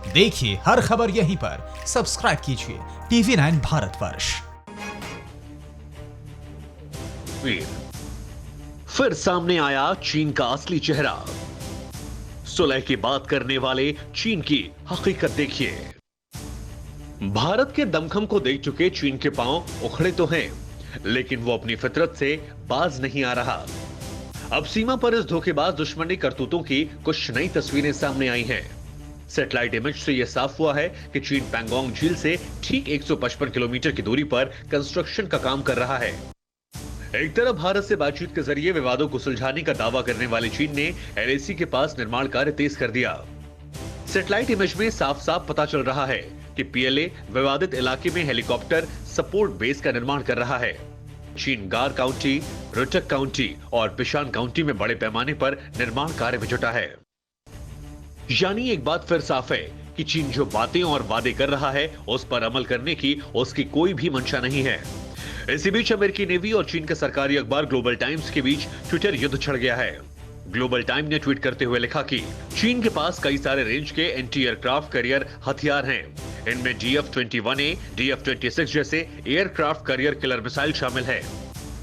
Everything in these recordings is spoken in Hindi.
देखिए हर खबर यहीं पर, सब्सक्राइब कीजिए TV9 भारतवर्ष। फिर सामने आया चीन का असली चेहरा। सुलह की बात करने वाले चीन की हकीकत देखिए। भारत के दमखम को देख चुके चीन के पांव उखड़े तो हैं, लेकिन वो अपनी फितरत से बाज नहीं आ रहा। अब सीमा पर इस धोखेबाज दुश्मनी करतूतों की कुछ नई तस्वीरें सामने आई हैं। सैटेलाइट इमेज से यह साफ हुआ है कि चीन पैंगोंग झील से ठीक 155 किलोमीटर की दूरी पर कंस्ट्रक्शन का काम कर रहा है। एक तरफ भारत से बातचीत के जरिए विवादों को सुलझाने का दावा करने वाले चीन ने LAC के पास निर्माण कार्य तेज कर दिया। सैटेलाइट इमेज में साफ साफ पता चल रहा है कि PLA विवादित इलाके में हेलीकॉप्टर सपोर्ट बेस का निर्माण कर रहा है। चीन गार काउंटी, रुटक काउंटी और पिशान काउंटी में बड़े पैमाने पर निर्माण कार्य में जुटा है। यानी एक बात फिर साफ है कि चीन जो बातें और वादे कर रहा है उस पर अमल करने की उसकी कोई भी मंशा नहीं है। इसी बीच अमेरिकी नेवी और चीन के सरकारी अखबार ग्लोबल टाइम्स के बीच ट्विटर युद्ध छिड़ गया है। ग्लोबल टाइम ने ट्वीट करते हुए लिखा कि चीन के पास कई सारे रेंज के एंटी एयरक्राफ्ट कैरियर हथियार हैं। इनमें DF-21A, DF-26 जैसे एयरक्राफ्ट कैरियर किलर मिसाइल शामिल है।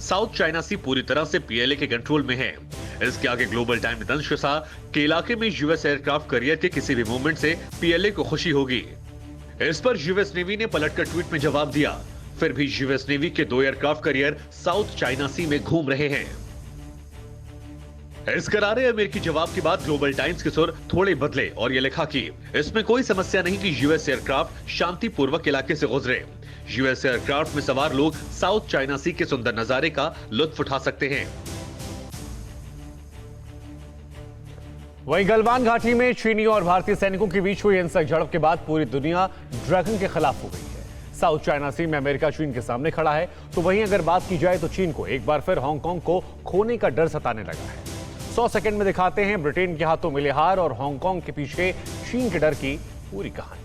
साउथ चाइना सी पूरी तरह से PLA के कंट्रोल में है। इसके आगे ग्लोबल टाइम ने दंश कसा कि इलाके में US एयरक्राफ्ट कैरियर के किसी भी मूवमेंट से PLA को खुशी होगी। इस पर US नेवी ने पलटकर ट्वीट में जवाब दिया। फिर भी US नेवी के 2 एयरक्राफ्ट कैरियर साउथ चाइना सी में घूम रहे हैं। इस करारे अमेरिकी जवाब के बाद ग्लोबल टाइम्स के सुर थोड़े बदले और यह लिखा कि इसमें कोई समस्या नहीं कि US एयरक्राफ्ट शांतिपूर्वक इलाके से गुजरे। US एयरक्राफ्ट में सवार लोग साउथ चाइना सी के सुंदर नजारे का लुत्फ उठा सकते हैं। वहीं गलवान घाटी में चीनी और भारतीय सैनिकों के बीच हुई हिंसक झड़प के बाद पूरी दुनिया ड्रैगन के खिलाफ हो गई है। साउथ चाइना सी में अमेरिका चीन के सामने खड़ा है, तो वहीं अगर बात की जाए तो चीन को एक बार फिर हांगकांग को खोने का डर सताने लगा है। 100 सेकंड में दिखाते हैं ब्रिटेन के हाथों मिले हार और हांगकांग के पीछे चीन के डर की पूरी कहानी।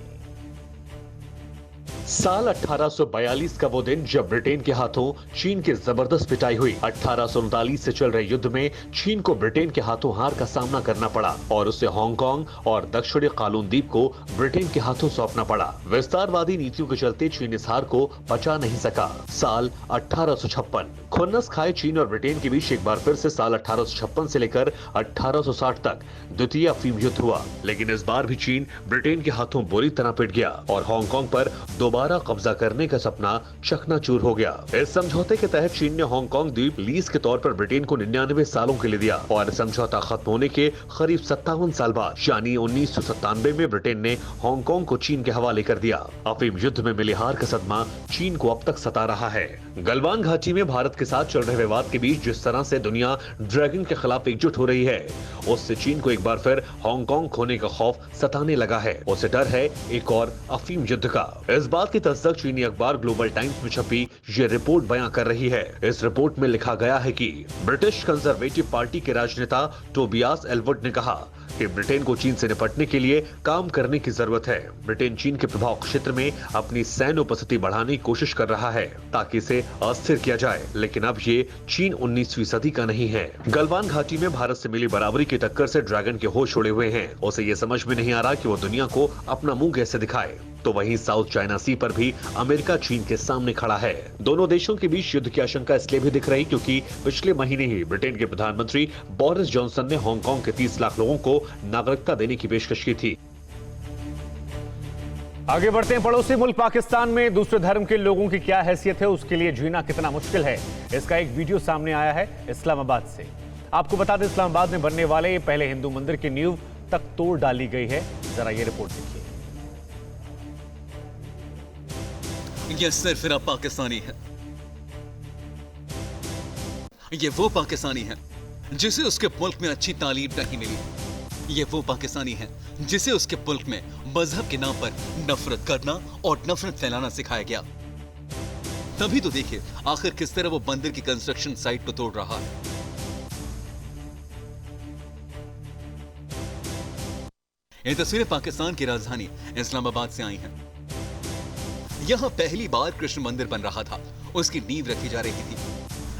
साल 1842 का वो दिन जब ब्रिटेन के हाथों चीन की जबरदस्त पिटाई हुई। 1839 से चल रहे युद्ध में चीन को ब्रिटेन के हाथों हार का सामना करना पड़ा और उसे हांगकांग और दक्षिणी कालून द्वीप को ब्रिटेन के हाथों सौंपना पड़ा। विस्तारवादी नीतियों के चलते चीन इस हार को पचा नहीं सका। साल 1856 खुन्नस खाए चीन और ब्रिटेन के बीच एक बार फिर से साल 1856 से लेकर 1860 तक द्वितीय अफीम युद्ध हुआ, लेकिन इस बार भी चीन ब्रिटेन के हाथों बुरी तरह पिट गया और हांगकांग पर दोबारा कब्जा करने का सपना चकनाचूर हो गया। इस समझौते के तहत चीन ने हांगकांग द्वीप लीज के तौर पर ब्रिटेन को 99 सालों के लिए दिया और समझौता खत्म होने के करीब 57 साल बाद यानी 1997 में ब्रिटेन ने हांगकांग को चीन के हवाले कर दिया। अफीम युद्ध में मिले हार का सदमा चीन को अब तक सता रहा है। गलवान घाटी में भारत के साथ चल रहे विवाद के बीच जिस तरह से दुनिया ड्रैगन के खिलाफ एकजुट हो रही है, उससे चीन को एक बार फिर हांगकांग खोने का खौफ सताने लगा है। उसे डर है एक और अफीम युद्ध का। इस बात की तस्दीक चीनी अखबार ग्लोबल टाइम्स में छपी ये रिपोर्ट बयां कर रही है। इस रिपोर्ट में लिखा गया है कि ब्रिटिश कंजर्वेटिव पार्टी के राजनेता टोबियास एलवुड ने कहा कि ब्रिटेन को चीन से निपटने के लिए काम करने की जरूरत है। ब्रिटेन चीन के प्रभाव क्षेत्र में अपनी सैन्य उपस्थिति बढ़ाने की कोशिश कर रहा है ताकि इसे अस्थिर किया जाए, लेकिन अब ये चीन 19वीं सदी का नहीं है। गलवान घाटी में भारत से मिली बराबरी की टक्कर से ड्रैगन के होश उड़े हुए हैं। उसे ये समझ में नहीं आ रहा कि वो दुनिया को अपना मुंह कैसे दिखाए। तो वहीं साउथ चाइना सी पर भी अमेरिका चीन के सामने खड़ा है। दोनों देशों के बीच युद्ध की आशंका इसलिए भी दिख रही क्योंकि पिछले महीने ही ब्रिटेन के प्रधानमंत्री बोरिस जॉनसन ने हांगकांग के 30 लाख लोगों को नागरिकता देने की पेशकश की थी। आगे बढ़ते हैं। पड़ोसी मुल्क पाकिस्तान में दूसरे धर्म के लोगों की क्या हैसियत है, उसके लिए जीना कितना मुश्किल है, इसका एक वीडियो सामने आया है इस्लामाबाद से। आपको बता दें, इस्लामाबाद में बनने वाले पहले हिंदू मंदिर की नींव तक तोड़ डाली गई है। जरा ये रिपोर्ट देखिए। ये सिर्फ पाकिस्तानी है। ये वो पाकिस्तानी है जिसे उसके मुल्क में अच्छी तालीम नहीं मिली। ये वो पाकिस्तानी है जिसे उसके मुल्क में मजहब के नाम पर नफरत करना और नफरत फैलाना सिखाया गया। तभी तो देखिए आखिर किस तरह वो मंदिर की कंस्ट्रक्शन साइट को तोड़ रहा है। ये तस्वीरें पाकिस्तान की राजधानी इस्लामाबाद से आई हैं। यहां पहली बार कृष्ण मंदिर बन रहा था, उसकी नींव रखी जा रही थी,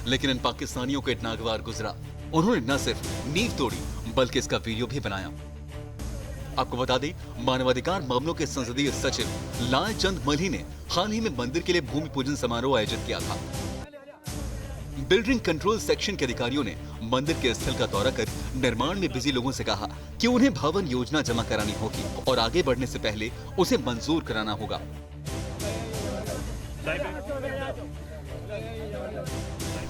लेकिन इन पाकिस्तानियों को एक नागवार गुजरा। उन्होंने न सिर्फ नींव तोड़ी बल्कि इसका वीडियो भी बनाया। आपको बता दें, मानवाधिकार मामलों के संसदीय सचिव लालचंद मल्ही ने हाल ही में मंदिर के लिए भूमि पूजन समारोह आयोजित किया था। बिल्डिंग कंट्रोल सेक्शन के अधिकारियों ने मंदिर के स्थल का दौरा कर निर्माण में बिजी लोगों से कहा कि उन्हें भवन योजना जमा करानी होगी और आगे बढ़ने से पहले उसे मंजूर कराना होगा।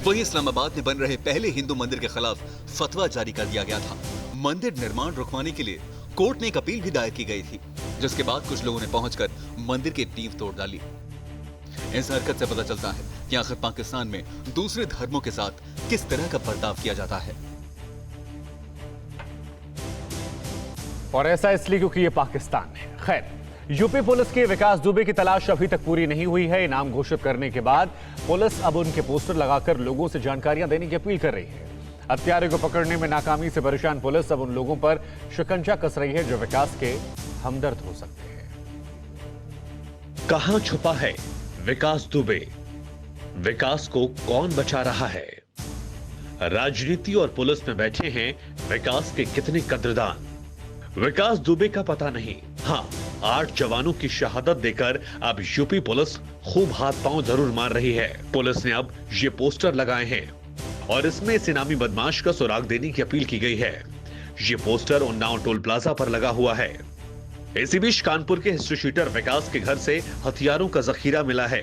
वहीं इस्लामाबाद में बन रहे पहले हिंदू मंदिर के खिलाफ फतवा जारी कर दिया गया था। मंदिर निर्माण रुकवाने के लिए कोर्ट में एक अपील भी दायर की गई थी, जिसके बाद कुछ लोगों ने पहुंचकर मंदिर की नींव तोड़ डाली। इस हरकत से पता चलता है कि आखिर पाकिस्तान में दूसरे धर्मों के साथ किस तरह का बर्ताव किया जाता है। और ऐसा इसलिए क्योंकि ये पाकिस्तान है। खैर, यूपी पुलिस के विकास दुबे की तलाश अभी तक पूरी नहीं हुई है। इनाम घोषित करने के बाद पुलिस अब उनके पोस्टर लगाकर लोगों से जानकारियां देने की अपील कर रही है। हत्यारे को पकड़ने में नाकामी से परेशान पुलिस अब उन लोगों पर शिकंजा कस रही है जो विकास के हमदर्द हो सकते हैं। कहां छुपा है विकास दुबे? विकास को कौन बचा रहा है? राजनीति और पुलिस में बैठे हैं विकास के कितने कद्रदान? विकास दुबे का पता नहीं। हाँ, 8 जवानों की शहादत देकर अब यूपी पुलिस खूब हाथ पांव जरूर मार रही है। पुलिस ने अब ये पोस्टर लगाए हैं और इसमें इस इनामी बदमाश का सुराग देने की अपील की गई है। ये पोस्टर उन्नाव टोल प्लाजा पर लगा हुआ है। इसी बीच कानपुर के हिस्ट्री शीटर विकास के घर से हथियारों का जखीरा मिला है।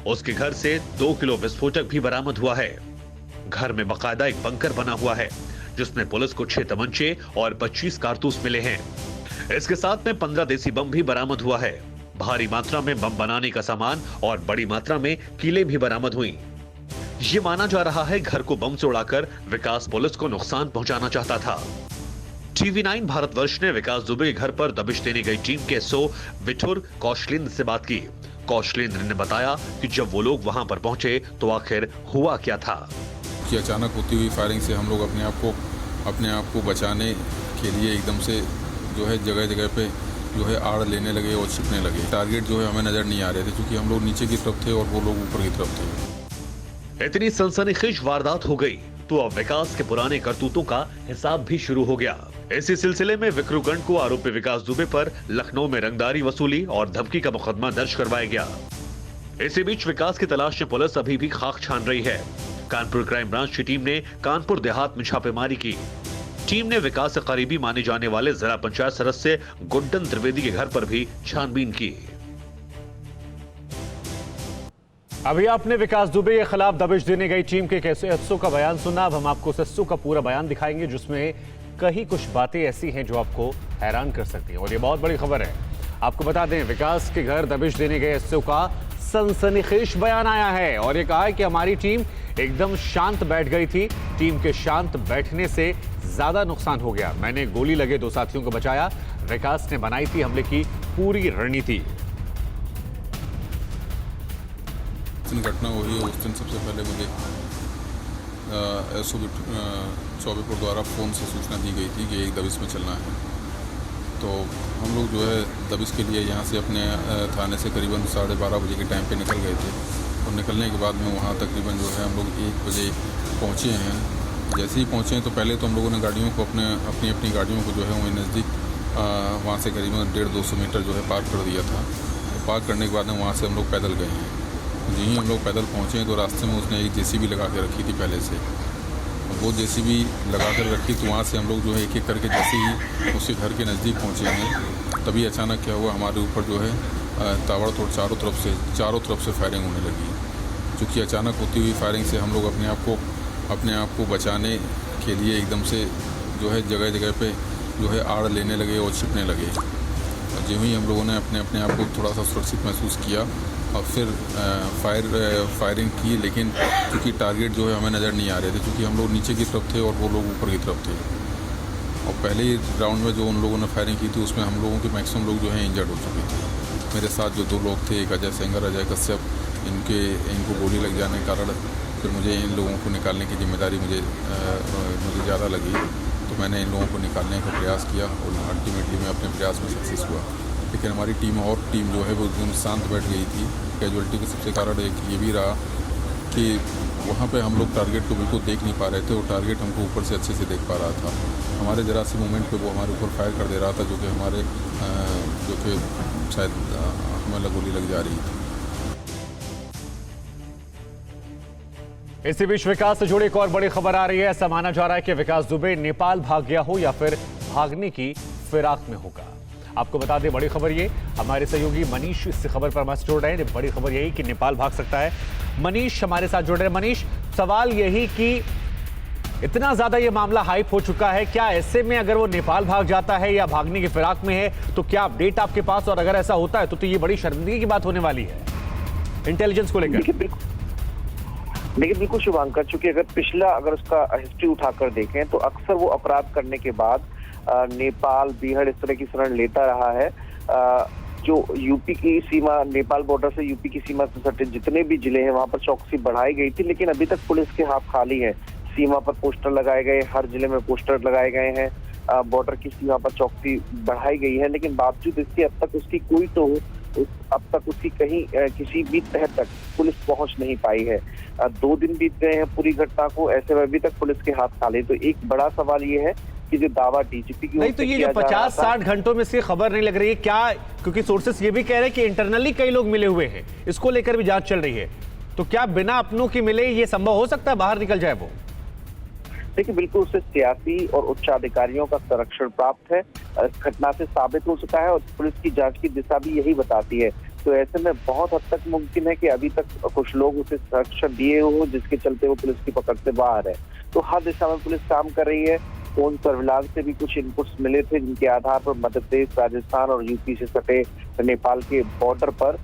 उसके घर से 2 किलो विस्फोटक भी बरामद हुआ है। घर में बाकायदा एक बंकर बना हुआ है जिसमें पुलिस को 6 तमंचे और 25 कारतूस मिले हैं। इसके साथ में 15 देसी बम भी बरामद हुआ है। भारी मात्रा में बम बनाने का सामान और बड़ी मात्रा में कीलें भी बरामद हुई। ये माना जा रहा है घर को बम से उड़ाकर विकास पुलिस को नुकसान पहुंचाना चाहता था। TV9 भारतवर्ष ने विकास दुबे के घर पर दबिश देने गई टीम के SO विठुर कौशलेंद्र से बात की। कौशलेंद्र ने बताया कि जब वो लोग वहां पर पहुंचे तो आखिर हुआ क्या था। कि अचानक होती हुई फायरिंग से हम लोग अपने आप को बचाने के लिए एकदम से जो है जगह जगह पे जो है आड़ लेने लगे और छिपने लगे। टारगेट जो है हमें नजर नहीं आ रहे थे क्योंकि हम लोग नीचे की तरफ थे और वो लोग ऊपर की तरफ थे। इतनी सनसनीखेज वारदात हो गई तो अब विकास के पुराने करतूतों का हिसाब भी शुरू हो गया। इसी सिलसिले में विक्रूगंज को आरोपी विकास दुबे पर लखनऊ में रंगदारी वसूली और धमकी का मुकदमा दर्ज करवाया गया। इसी बीच विकास की तलाश में पुलिस अभी भी खाक छान रही है। कानपुर क्राइम ब्रांच की टीम ने कानपुर देहात में छापेमारी की। टीम ने विकास से करीबी माने जाने वाले जिला पंचायत सदस्य गुड्डन त्रिवेदी के घर पर भी छानबीन की। अभी आपने विकास दुबे के खिलाफ दबिश देने गई टीम के SO का बयान सुना। अब हम आपको SO का पूरा बयान दिखाएंगे जिसमें कहीं कुछ बातें ऐसी हैं जो आपको हैरान कर सकती हैं और ये बहुत बड़ी खबर है। आपको बता दें, विकास के घर दबिश देने गए SO का सनसनीखेज बयान आया है और ये कहा है कि हमारी टीम एकदम शांत बैठ गई थी। टीम के शांत बैठने से ज्यादा नुकसान हो गया। मैंने गोली लगे 2 साथियों को बचाया। विकास ने बनाई थी हमले की पूरी रणनीति। घटना हुई उस दिन सबसे पहले मुझे SO चौबेपुर द्वारा फ़ोन से सूचना दी गई थी कि एक दबिश में चलना है। तो हम लोग जो है दबिश के लिए यहाँ से अपने थाने से करीबन 12:30 बजे के टाइम पे निकल गए थे और निकलने के बाद में वहाँ तकरीबन जो है हम लोग 1 बजे पहुँचे हैं। जैसे ही पहुँचे तो पहले तो हम लोगों ने गाड़ियों को अपनी गाड़ियों को जो है वहीं नज़दीक वहाँ से करीबन 150-200 मीटर जो है पार्क कर दिया था। पार्क करने के बाद में वहाँ से हम लोग पैदल गए हैं। जी ही हम लोग पैदल पहुँचे तो रास्ते में उसने एक JCB लगा के रखी थी पहले से। वो JCB लगा कर रखी तो वहाँ से हम लोग जो है एक करके जैसे ही उसके घर के नज़दीक पहुँचे हैं तभी अचानक क्या हुआ, हमारे ऊपर जो है ताबड़तोड़ चारों तरफ से फायरिंग होने लगी। चूँकि अचानक होती हुई फायरिंग से हम लोग अपने आप को बचाने के लिए एकदम से जो है जगह जगह पे जो है आड़ लेने लगे और छिपने लगे। जो ही हम लोगों ने अपने आप को थोड़ा सा सुरक्षित महसूस किया और फिर फायरिंग की, लेकिन क्योंकि टारगेट जो है हमें नज़र नहीं आ रहे थे क्योंकि हम लोग नीचे की तरफ थे और वो लोग ऊपर की तरफ थे। और पहले ही राउंड में जो उन लोगों ने फायरिंग की थी उसमें हम लोगों के मैक्सिमम लोग जो है इंजर्ड हो चुके थे। मेरे साथ जो 2 लोग थे, एक अजय सेंगर, अजय कश्यप, इनको गोली लग जाने के कारण फिर मुझे इन लोगों को निकालने की जिम्मेदारी मुझे ज़्यादा लगी। तो मैंने इन लोगों को निकालने का प्रयास किया और अल्टीमेटली मैं अपने प्रयास में सक्सेस हुआ। लेकिन हमारी टीम जो है वो एकदम शांत बैठ गई थी। कैजुअलिटी का सबसे कारण एक ये भी रहा कि वहाँ पे हम लोग टारगेट को बिल्कुल देख नहीं पा रहे थे और टारगेट हमको ऊपर से अच्छे से देख पा रहा था। हमारे ज़रा सी मोमेंट पे वो हमारे ऊपर फायर कर दे रहा था, जो कि शायद हमें गोली लग जा रही थी। इसी बीच विकास से जुड़ी एक और बड़ी खबर आ रही है। ऐसा माना जा रहा है कि विकास दुबे नेपाल भाग गया हो या फिर भागने की फिराक में होगा। आपको बता दें बड़ी खबर ये, हमारे सहयोगी मनीष इस खबर पर हमारे जुड़ रहे हैं। बड़ी खबर यही कि नेपाल भाग सकता है। मनीष हमारे साथ जुड़ रहे हैं। मनीष, सवाल यही कि इतना ज्यादा ये मामला हाइप हो चुका है, क्या ऐसे में अगर वो नेपाल भाग जाता है या भागने की फिराक में है तो क्या अपडेट आपके पास, और अगर ऐसा होता है तो ये बड़ी शर्मिंदगी की बात होने वाली है इंटेलिजेंस को लेकर। देखिए बिल्कुल शुभांकर, चूंकि अगर उसका हिस्ट्री उठाकर देखें तो अक्सर वो अपराध करने के बाद नेपाल, बिहार इस तरह की शरण लेता रहा है। जो यूपी की सीमा, नेपाल बॉर्डर से यूपी की सीमा से सटे जितने भी जिले हैं वहां पर चौकसी बढ़ाई गई थी, लेकिन अभी तक पुलिस के हाथ खाली है। सीमा पर पोस्टर लगाए गए, हर जिले में पोस्टर लगाए गए हैं, बॉर्डर की सीमा पर चौकसी बढ़ाई गई है, लेकिन बावजूद इसके अब तक उसकी कहीं किसी भी तह तक पुलिस पहुंच नहीं पाई है। 2 दिन बीत गए हैं पूरी घटना को, ऐसे में अभी तक पुलिस के हाथ खाली। तो एक बड़ा सवाल ये है कि जो दावा डीजीपी की नहीं, तो ये जो 50-60 घंटों में से खबर नहीं लग रही है क्या, क्योंकि सोर्सेस ये भी कह रहे हैं कि इंटरनली कई लोग मिले हुए हैं, इसको लेकर भी जांच चल रही है, तो क्या बिना अपनों के मिले ये संभव हो सकता है बाहर निकल जाए वो? देखिए बिल्कुल उसे सियासी और उच्च अधिकारियों का संरक्षण प्राप्त है, इस घटना से साबित हो चुका है और पुलिस की जांच की दिशा भी यही बताती है। तो ऐसे में बहुत हद तक मुमकिन है कि अभी तक कुछ लोग उसे संरक्षण दिए हो, जिसके चलते वो पुलिस की पकड़ से बाहर है। तो हर दिशा में पुलिस काम कर रही है। फोन सर्विलांस से भी कुछ इनपुट्स मिले थे, जिनके आधार पर मध्य प्रदेश, राजस्थान और यूपी से सटे नेपाल के बॉर्डर पर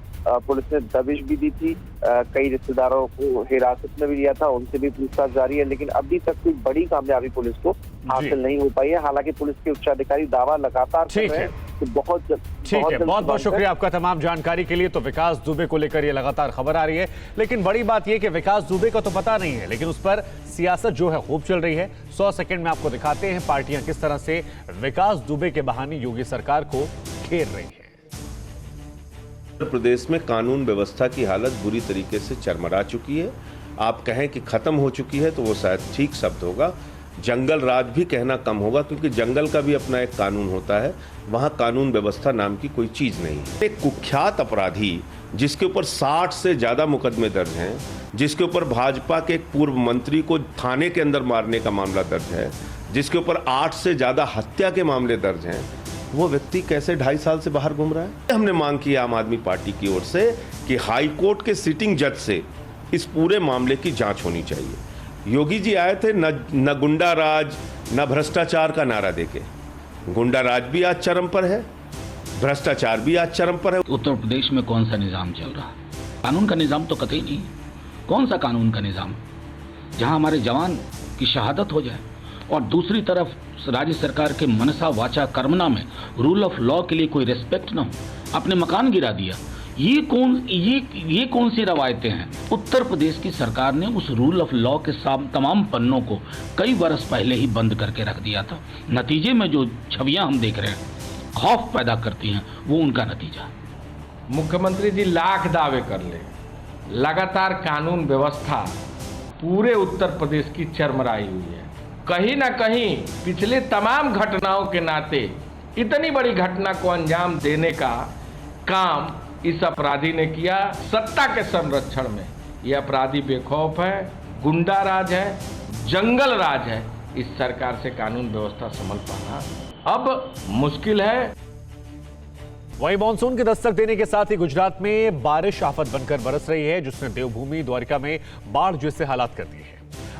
पुलिस ने दबिश भी दी थी। कई रिश्तेदारों को हिरासत में भी लिया था, उनसे भी पूछताछ जारी है, लेकिन अभी तक कोई बड़ी कामयाबी पुलिस को हासिल नहीं हो पाई है। हालांकि पुलिस के उच्चाधिकारी दावा लगातार कर रहे हैं कि बहुत बहुत शुक्रिया आपका तमाम जानकारी के लिए। तो विकास दुबे को लेकर ये लगातार खबर आ रही है, लेकिन बड़ी बात यह कि विकास दुबे का तो पता नहीं है, लेकिन उस पर सियासत जो है खूब चल रही है। 100 सेकंड में आपको दिखाते हैं पार्टियां किस तरह से विकास दुबे के बहाने योगी सरकार को घेर रही है। उत्तर प्रदेश में कानून व्यवस्था की हालत बुरी तरीके से चरमरा चुकी है। आप कहें कि खत्म हो चुकी है तो वो शायद ठीक शब्द होगा। जंगल राज भी कहना कम होगा, क्योंकि जंगल का भी अपना एक कानून होता है, वहाँ कानून व्यवस्था नाम की कोई चीज़ नहीं है। एक कुख्यात अपराधी जिसके ऊपर 60 से ज़्यादा मुकदमे दर्ज हैं, जिसके ऊपर भाजपा के एक पूर्व मंत्री को थाने के अंदर मारने का मामला दर्ज है, जिसके ऊपर 8 से ज़्यादा हत्या के मामले दर्ज हैं, वो व्यक्ति कैसे 2.5 साल से बाहर घूम रहा है? हमने मांग की आम आदमी पार्टी की ओर से कि हाई कोर्ट के सिटिंग जज से इस पूरे मामले की जांच होनी चाहिए। योगी जी आए थे न गुंडा राज न भ्रष्टाचार का नारा देके। गुंडा राज भी आज चरम पर है, भ्रष्टाचार भी आज चरम पर है। उत्तर प्रदेश में कौन सा निजाम चल रहा है? कानून का निजाम तो कतई नहीं। कौन सा कानून का निजाम जहां हमारे जवान की शहादत हो जाए और दूसरी तरफ राज्य सरकार के मनसा वाचा कर्मना में रूल ऑफ लॉ के लिए कोई रेस्पेक्ट ना हो, अपने मकान गिरा दिया। ये कौन सी रवायतें हैं? उत्तर प्रदेश की सरकार ने उस रूल ऑफ लॉ के तमाम पन्नों को कई वर्ष पहले ही बंद करके रख दिया था। नतीजे में जो छवियां हम देख रहे हैं खौफ पैदा करती हैं, वो उनका नतीजा है। मुख्यमंत्री जी लाख दावे कर ले, लगातार कानून व्यवस्था पूरे उत्तर प्रदेश की चरमराई हुई है। कहीं ना कहीं पिछले तमाम घटनाओं के नाते इतनी बड़ी घटना को अंजाम देने का काम इस अपराधी ने किया। सत्ता के संरक्षण में ये अपराधी बेखौफ है, गुंडा राज है, जंगल राज है। इस सरकार से कानून व्यवस्था संभल पाना अब मुश्किल है। वहीं मानसून के दस्तक देने के साथ ही गुजरात में बारिश आफत बनकर बरस रही है, जिसने देवभूमि द्वारिका में बाढ़ जैसे हालात कर दिए हैं।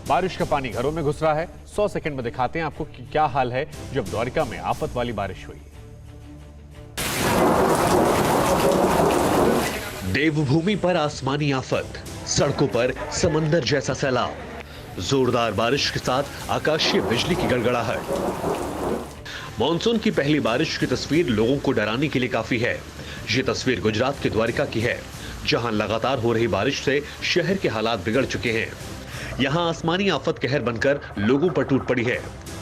बारिश का पानी घरों में घुस रहा है। 100 सेकंड में दिखाते हैं आपको कि क्या हाल है जब द्वारिका में आफत वाली बारिश हुई। देवभूमि पर आसमानी आफत, सड़कों पर समंदर जैसा सैलाब, जोरदार बारिश के साथ आकाशीय बिजली की गड़गड़ाहट। मॉनसून की पहली बारिश की तस्वीर लोगों को डराने के लिए काफी है। ये तस्वीर गुजरात के द्वारिका की है, जहां लगातार हो रही बारिश से शहर के हालात बिगड़ चुके हैं। यहां आसमानी आफत कहर बनकर लोगों पर टूट पड़ी है।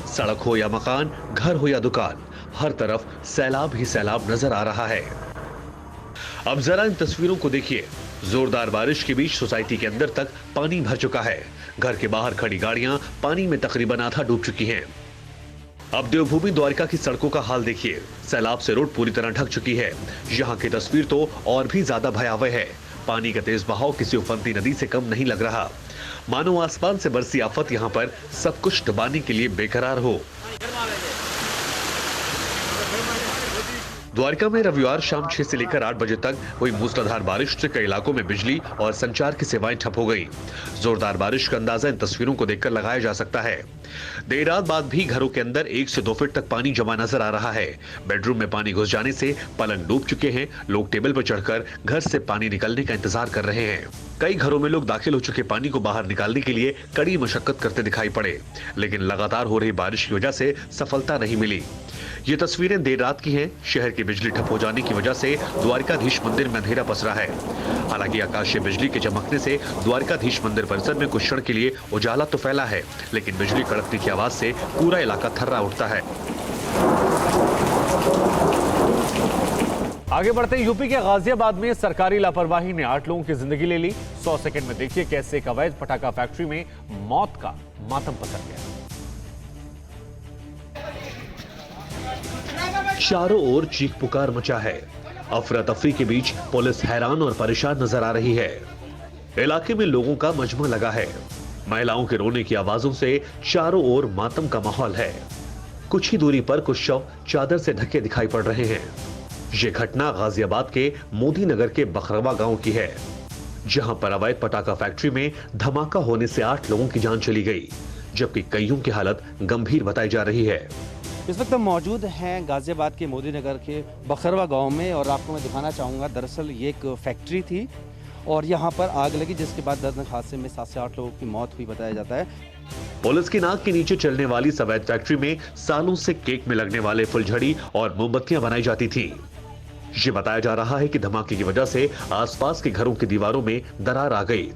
सड़क हो या मकान, घर हो या दुकान, हर तरफ सैलाब ही सैलाब नजर आ रहा है। अब जरा इन तस्वीरों को देखिए। जोरदार बारिश के बीच सोसाइटी के अंदर तक पानी भर चुका है। घर के बाहर खड़ी गाड़ियां पानी में तकरीबन आधा डूब चुकी हैं। अब देवभूमि द्वारका की सड़कों का हाल देखिए। सैलाब से रोड पूरी तरह ढक चुकी है। यहाँ की तस्वीर तो और भी ज्यादा भयावह है। पानी का तेज बहाव किसी उफनती नदी से कम नहीं लग रहा। मानो आसमान से बरसी आफत यहाँ पर सब कुछ दबाने के लिए बेकरार हो। द्वारका में रविवार शाम 6 से लेकर 8 बजे तक हुई मूसलाधार बारिश से कई इलाकों में बिजली और संचार की सेवाएं ठप हो गई। जोरदार बारिश का अंदाजा इन तस्वीरों को देखकर लगाया जा सकता है। देर रात बाद भी घरों के अंदर 1 से 2 फीट तक पानी जमा नजर आ रहा है। बेडरूम में पानी घुस जाने से पलंग डूब चुके हैं। लोग टेबल पर चढ़कर घर से पानी निकलने का इंतजार कर रहे हैं। कई घरों में लोग दाखिल हो चुके पानी को बाहर निकालने के लिए कड़ी मशक्कत करते दिखाई पड़े, लेकिन लगातार हो रही बारिश की वजह से सफलता नहीं मिली। ये तस्वीरें देर रात की हैं। शहर की बिजली ठप हो जाने की वजह से द्वारकाधीश मंदिर में अंधेरा पसरा है। हालांकि आकाशीय बिजली के चमकने से द्वारकाधीश मंदिर परिसर में कुछ क्षण के लिए उजाला तो फैला है, लेकिन बिजली कड़कने की आवाज से पूरा इलाका थर्रा उठता है। आगे बढ़ते हैं। यूपी के गाजियाबाद में सरकारी लापरवाही ने 8 लोगों की जिंदगी ले ली। 100 सेकंड में देखिए कैसे एक अवैध पटाखा फैक्ट्री में मौत का मातम पसर गया। चारों ओर चीख पुकार मचा है। अफरा तफरी के बीच पुलिस हैरान और परेशान नजर आ रही है। इलाके में लोगों का मजमा लगा है। महिलाओं के रोने की आवाजों से चारों ओर मातम का माहौल है। कुछ ही दूरी पर कुछ शव चादर से ढके दिखाई पड़ रहे हैं। ये घटना गाजियाबाद के मोदी नगर के बखरवा गांव की है, जहां पर अवैध पटाखा फैक्ट्री में धमाका होने से 8 लोगों की जान चली गई, जबकि कईयों की हालत गंभीर बताई जा रही है। इस वक्त हम मौजूद हैं गाजियाबाद के मोदी नगर के बखरवा गांव में और आपको मैं दिखाना चाहूँगा। दरअसल ये एक फैक्ट्री थी और यहाँ पर आग लगी, जिसके बाद दर्दनाक हादसे में 7 से 8 लोगों की मौत हुई बताया जाता है। पुलिस की नाक के नीचे चलने वाली इस अवैध फैक्ट्री में सालों से केक में लगने वाले फुलझड़ी और मोमबत्तियां बनाई जाती थी। ये बताया जा रहा है कि धमाके की वजह से आसपास के घरों की दीवारों में दरार आ गई।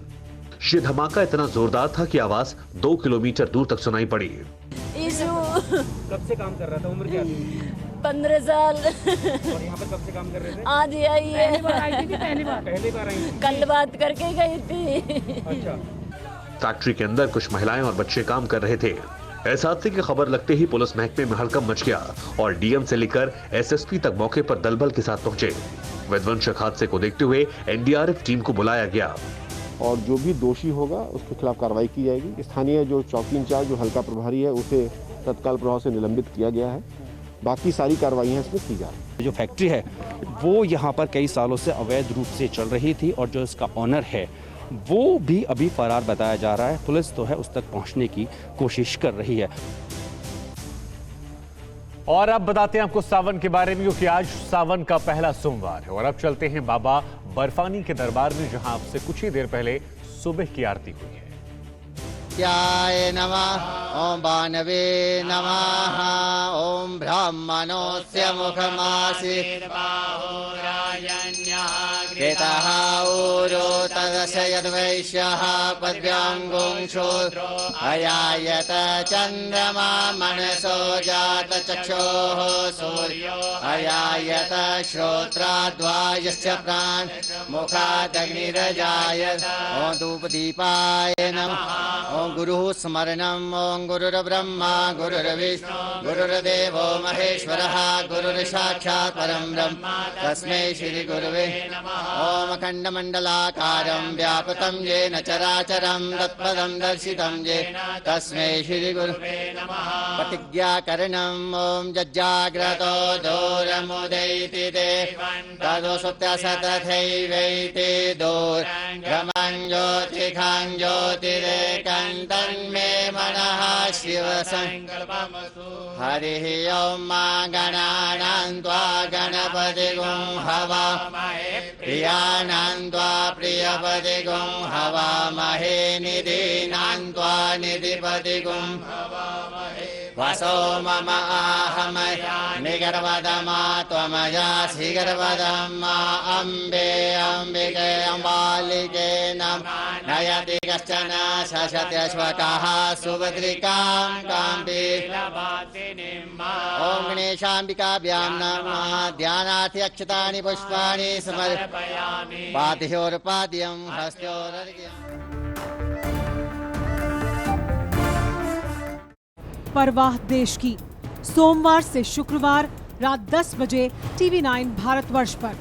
ये धमाका इतना जोरदार था कि आवाज 2 किलोमीटर दूर तक सुनाई पड़ी। कब से काम कर रहा था, उम्र क्या थी? 15 साल। और यहाँ पर कब से काम कर रहे थे? आज ही आई है। पहली बार आई थी? कल बात करके गई थी। अच्छा। फैक्ट्री के अंदर कुछ महिलाएं और बच्चे काम कर रहे थे। इस हादसे की खबर लगते ही पुलिस महकमे में हड़कंप मच गया और डीएम से लेकर एसएसपी तक मौके पर दलबल के साथ पहुंचे। विध्वंसक हादसे को देखते हुए एनडीआरएफ टीम को बुलाया गया और जो भी दोषी होगा उसके खिलाफ कार्रवाई की जाएगी। स्थानीय जो चौकी इंचार्ज जो हल्का प्रभारी है उसे तत्काल प्रभाव से निलंबित किया गया है। बाकी सारी कार्रवाइयाँ इसमें की जा रही हैं। जो फैक्ट्री है वो यहाँ पर कई सालों से अवैध रूप से चल रही थी और जो इसका ऑनर है वो भी अभी फरार बताया जा रहा है। पुलिस तो है उस तक पहुँचने की कोशिश कर रही है। और अब बताते हैं आपको सावन के बारे में, क्योंकि आज सावन का पहला सोमवार है। और अब चलते हैं बाबा बर्फानी के दरबार में, जहां आपसे कुछ ही देर पहले सुबह की आरती हुई है। नमः ओम बानवे नमः ओम ब्राह्मणोस्य मुखमासीत् केतः ऊरो तदस्य यद्वैश्यः पद्व्याङ्गुंशो अयायत चन्द्रमा मनसो जात चक्षोः सूर्यो अयायत श्रोत्राद्वायस्य प्राण मुखादग्निरजायत ओम धूपदीपाय नमः ओम गुरुः स्मरणम् ओम गुरुर्ब्रह्मा गुरुर्विष्णु गुरुर्देवो महेश्वरः गुरुर्साक्षात् परं ब्रह्म तस्मै श्री गुरुवे नमः ओम अखण्डमण्डलाकारं व्याप्तं येन चराचरं तत्पदं दर्शितं येन तस्मै श्री गुरुवे नमः प्रतिज्ञाकरणम् ओम जज्जाग्रतो दूरमुदैति ते तदो सुप्त्यसतथैवैति दूरगमं ज्योतिखं ज्योतिरेकं तन्मे मनः शिवसङ्कल्पमस्तु हरिः ओम मा गणानां त्वा गणपतिगुं हवामहे प्रियाणां त्वा प्रियपतिगुं हवामहे निधीनां त्वा निधिपतिगुं हवामहे वसो मम आहमया निगर्वदमा त्वमया श्रीगर्वदमा अम्बे अम्बिके अम्बालिके नमः नयति कश्चन शशत्यश्वकाः सुभद्रिकां काम्बे ॐ गणेशाम्बिकाभ्यां नमः ध्यानार्थि अक्षतानि पुष्पाणि समर्पयामि पादयोर्पाद्यं हस्तयोरर्घ्यम्। परवाह देश की, सोमवार से शुक्रवार रात 10 बजे TV9 भारतवर्ष पर।